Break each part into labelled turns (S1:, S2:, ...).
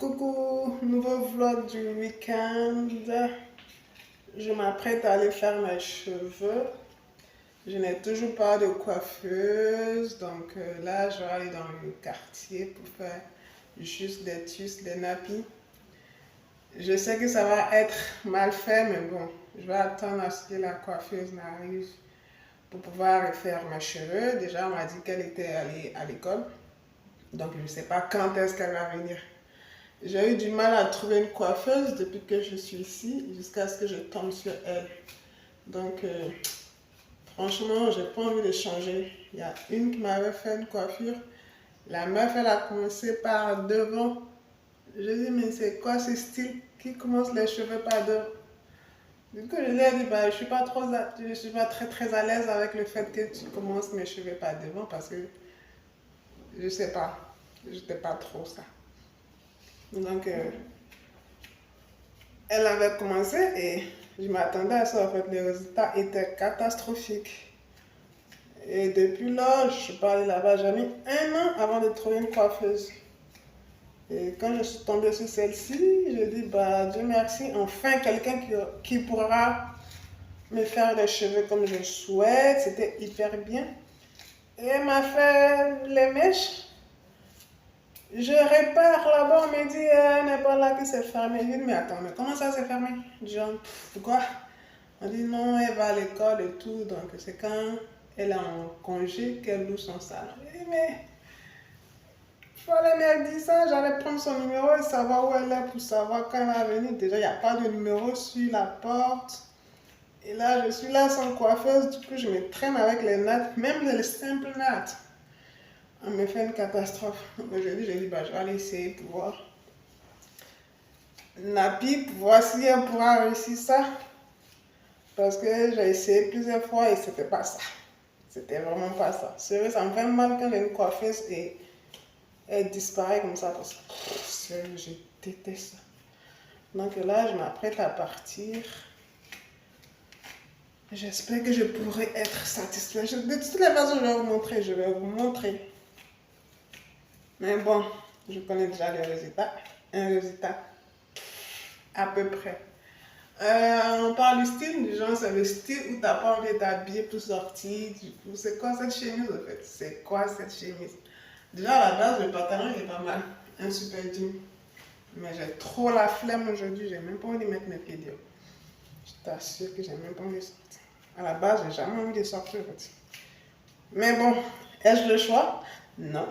S1: Coucou, nouveau vlog du week-end. Je m'apprête à aller faire mes cheveux. Je n'ai toujours pas de coiffeuse, donc là je vais aller dans le quartier pour faire juste des tusses, des nappies. Je sais que ça va être mal fait, mais bon, je vais attendre à ce que la coiffeuse n'arrive pour pouvoir refaire mes cheveux. Déjà, on m'a dit qu'elle était allée à l'école, donc je ne sais pas quand est-ce qu'elle va venir. J'ai eu du mal à trouver une coiffeuse depuis que je suis ici, jusqu'à ce que je tombe sur elle. Donc, franchement, j'ai pas envie de changer. Il y a une qui m'avait fait une coiffure. La meuf, elle a commencé par devant. Je dis, mais c'est quoi ce style qui commence les cheveux par devant? Du coup, je lui ai dit, bah, je suis pas très à l'aise avec le fait que tu commences mes cheveux par devant parce que, je sais pas, je n'étais pas trop ça. Donc, elle avait commencé et je m'attendais à ça. En fait, les résultats étaient catastrophiques. Et depuis là, je suis pas allée là-bas. J'ai mis 1 an avant de trouver une coiffeuse. Et quand je suis tombée sur celle-ci, je dis, bah, Dieu merci, enfin quelqu'un qui pourra me faire les cheveux comme je souhaite. C'était hyper bien. Et elle m'a fait les mèches. Je répare là-bas, on me dit, elle n'est pas là, que c'est fermé. Je dis, mais attends, mais comment ça c'est fermé? Genre, pourquoi? On dit, non, elle va à l'école et tout, donc c'est quand elle est en congé qu'elle loue son salon. Je dis, mais, il fallait me dire ça, j'allais prendre son numéro et savoir où elle est pour savoir quand elle va venir. Déjà, il n'y a pas de numéro sur la porte. Et là, je suis là sans coiffeuse, du coup, je me traîne avec les nattes, même les simples nattes. On me fait une catastrophe. Aujourd'hui, j'ai dit, bah, je vais aller essayer pour voir. Napi, pour voir si elle pourra réussir ça. Parce que j'ai essayé plusieurs fois et c'était pas ça. C'était vraiment pas ça. Sérieux, ça me fait mal quand j'ai une coiffeuse et elle disparaît comme ça. Parce que, sérieux, je déteste ça. Donc là, je m'apprête à partir. J'espère que je pourrai être satisfaite. De toutes les façons, je vais vous montrer. Je vais vous montrer. Mais bon, je connais déjà le résultat. Un résultat à peu près. On parle du style, du genre, c'est le style où tu n'as pas envie d'habiller pour sortir. Du coup, c'est quoi cette chemise en fait? C'est quoi cette chemise? Déjà à la base, le pantalon il est pas mal. Un super jean. Mais j'ai trop la flemme aujourd'hui, j'ai même pas envie de mettre mes pieds dehors. Je t'assure que j'ai même pas envie de sortir. À la base, j'ai jamais envie de sortir en fait. Mais bon, ai-je le choix? Non.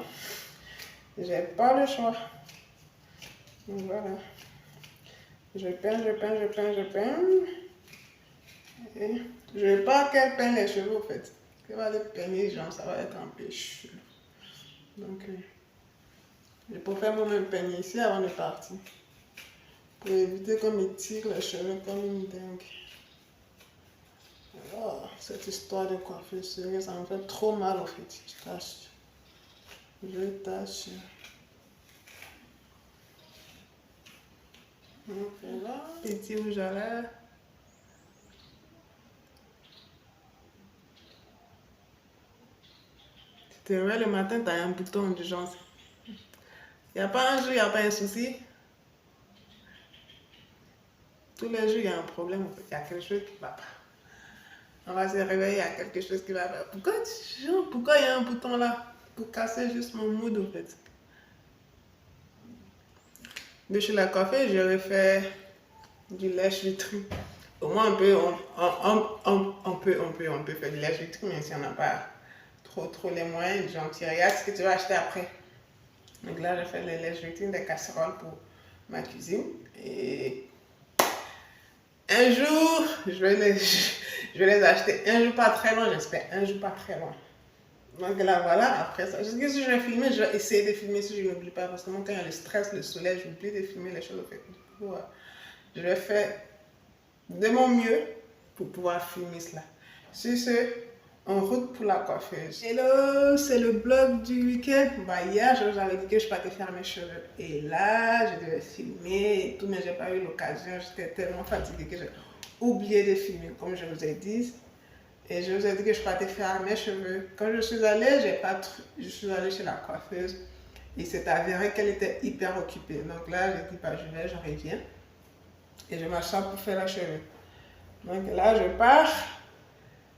S1: J'ai pas le choix. Donc voilà. Je peins. Et je veux pas qu'elle peigne les cheveux en fait. Elle va les peigner, genre ça va être un peu chelou. Donc, je préfère moi-même peigner ici avant de partir. Pour éviter qu'on me tire les cheveux comme une dingue. Oh, cette histoire de coiffure, sérieux, ça me fait trop mal en fait. Je t'assure. Je t'assure. Donc là, petit rouge à lèvres. Tu te réveilles le matin, tu as un bouton d'urgence. Il n'y a pas un jour, il n'y a pas un souci. Tous les jours, il y a un problème, en fait. Il y a quelque chose qui ne va pas. On va se réveiller, il y a quelque chose qui va pas. Pourquoi il y a un bouton là? Pour casser juste mon mood, en fait. De chez la coiffeuse, j'aurais fait du lèche-vitrine. Au moins, on peut faire du lèche-vitrine, mais si on n'a pas trop les moyens, genre, tu regardes ce que tu vas acheter après. Donc là, j'ai fait les lèche-vitrines, des casseroles pour ma cuisine. Et un jour, je vais les acheter. Un jour pas très loin, j'espère. Un jour pas très loin. Donc là, voilà, après ça. Je sais que si je vais filmer, je vais essayer de filmer si je n'oublie pas. Parce que moi, quand il y a le stress, le soleil, j'oublie de filmer les choses. En fait. Du coup, je vais faire de mon mieux pour pouvoir filmer cela. Sur ce, en route pour la coiffeuse. Hello, c'est le vlog du week-end. Bah, hier, je vous avais dit que je partais faire mes cheveux. Et là, je devais filmer et tout, mais j'ai pas eu l'occasion. J'étais tellement fatiguée que j'ai oublié de filmer, comme je vous ai dit. Et je vous ai dit que je partais faire mes cheveux. Quand je suis allée, je suis allée chez la coiffeuse. il s'est avéré qu'elle était hyper occupée. Donc là, j'ai dit, bah, je reviens. Et je m'assois pour faire la cheveux. Donc là, je pars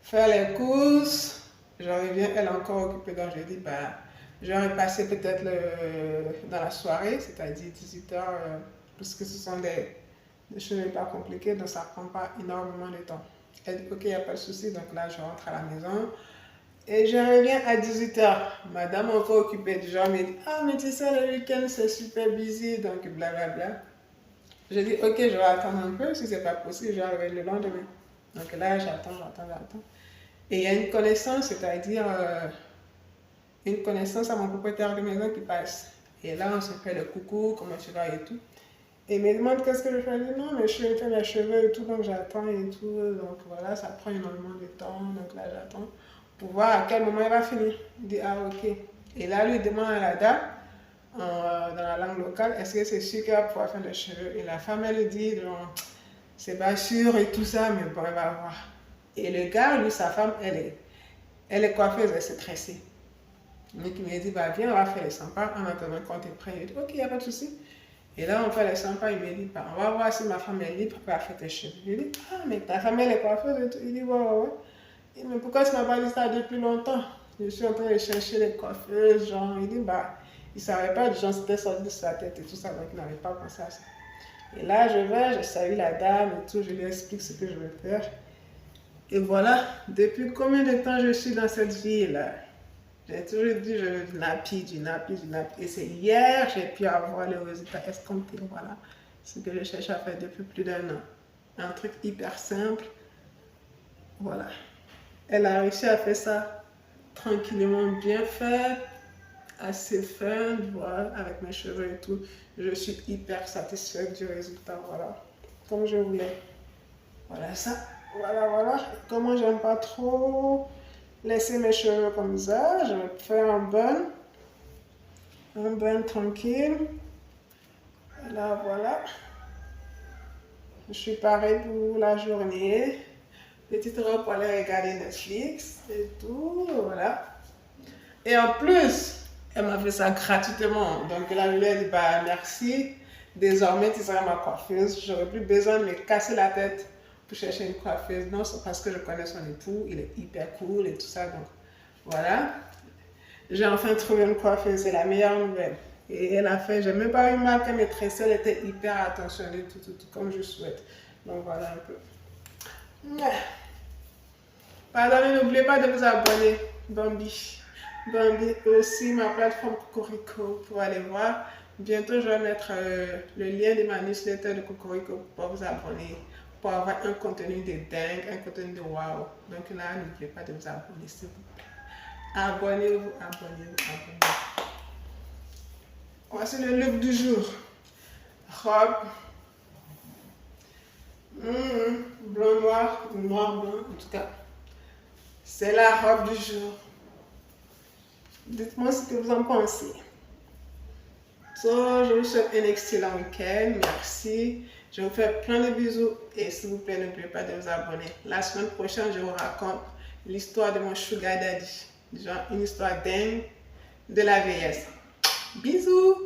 S1: faire les courses. Je reviens, elle est encore occupée. Donc je dis, bah, je vais repasser peut-être dans la soirée, c'est-à-dire 18h, puisque ce sont des choses pas compliquées, donc ça ne prend pas énormément de temps. Elle dit, ok, il n'y a pas de souci. Donc là, je rentre à la maison. Et je reviens à 18h. Madame est encore occupée. Du genre, me dit, ah, mais tu sais, le week-end, c'est super busy. Donc, blablabla. Je dis, ok, je vais attendre un peu. Si ce n'est pas possible, je vais arriver le lendemain. Donc là, j'attends. Et il y a une connaissance, c'est-à-dire une connaissance à mon propriétaire de maison qui passe. Et là, on se fait le coucou, comment tu vas et tout. Et il me demande qu'est-ce que je fais. Je dis, non, mais je fais mes cheveux et tout, donc j'attends et tout. Donc voilà, ça prend énormément de temps. Donc là, j'attends pour voir à quel moment il va finir. Il dit, ah, ok. Et là, lui demande à la dame, dans la langue locale, est-ce que c'est sûr qu'elle va pouvoir faire les cheveux? Et la femme, elle lui dit, c'est pas sûr et tout ça, mais bon, elle va voir. Et le gars, lui, sa femme, elle est coiffeuse, elle s'est tressée. Donc il me dit, bah viens, on va faire les 100 pas en attendant qu'on te prenne. Il dit, ok, il n'y a pas de souci. Et là, on fait les 100 pas, il me dit, bah, on va voir si ma femme est libre pour faire tes cheveux. Je lui dis, ah, mais ta femme, elle est coiffeuse et tout. Il dit, ouais. Il dit, mais pourquoi tu m'as pas dit ça depuis longtemps? Je suis en train de chercher les coiffeuses, genre, il dit, bah, il ne savait pas, genre, c'était sorti de sa tête et tout ça, donc il n'avait pas pensé à ça. Et là, je salue la dame et tout, je lui explique ce que je veux faire. Et voilà, depuis combien de temps je suis dans cette vie-là? J'ai toujours dit, je veux du nappy. Et c'est hier que j'ai pu avoir le résultat escompté. Voilà, ce que je cherche à faire depuis plus d'un an. Un truc hyper simple. Voilà. Elle a réussi à faire ça tranquillement, bien fait, assez fin, voilà, avec mes cheveux et tout. Je suis hyper satisfaite du résultat, voilà. Comme je voulais. Voilà ça. Voilà. Comment j'aime pas trop laisser mes cheveux comme ça, je vais faire un bun tranquille. Voilà. Je suis parée pour la journée. Petite robe pour aller regarder Netflix et tout, voilà. Et en plus, elle m'a fait ça gratuitement. Donc là, je lui ai dit, bah merci. Désormais, tu seras ma coiffeuse. J'aurais plus besoin de me casser la tête pour chercher une coiffeuse. Non, c'est parce que je connais son époux. Il est hyper cool et tout ça. Donc voilà. J'ai enfin trouvé une coiffeuse. C'est la meilleure nouvelle. Et elle a fait, j'ai même pas eu mal qu'elle me tressait. Elle était hyper attentionnée, tout comme je souhaite. Donc voilà un peu. Pardon, n'oubliez pas de vous abonner. Bambi aussi, ma plateforme Cocorico pour aller voir. Bientôt, je vais mettre le lien de ma newsletter de Cocorico pour vous abonner, pour avoir un contenu de dingue, un contenu de wow. Donc là, n'oubliez pas de vous abonner, s'il vous plaît. Abonnez-vous. Voici le look du jour. Robe. Blanc, noir, blanc, en tout cas. C'est la robe du jour. Dites-moi ce que vous en pensez. Je vous souhaite un excellent week-end. Merci. Je vous fais plein de bisous. Et s'il vous plaît, n'oubliez pas de vous abonner. La semaine prochaine, je vous raconte l'histoire de mon sugar daddy. Genre une histoire dingue de la vieillesse. Bisous.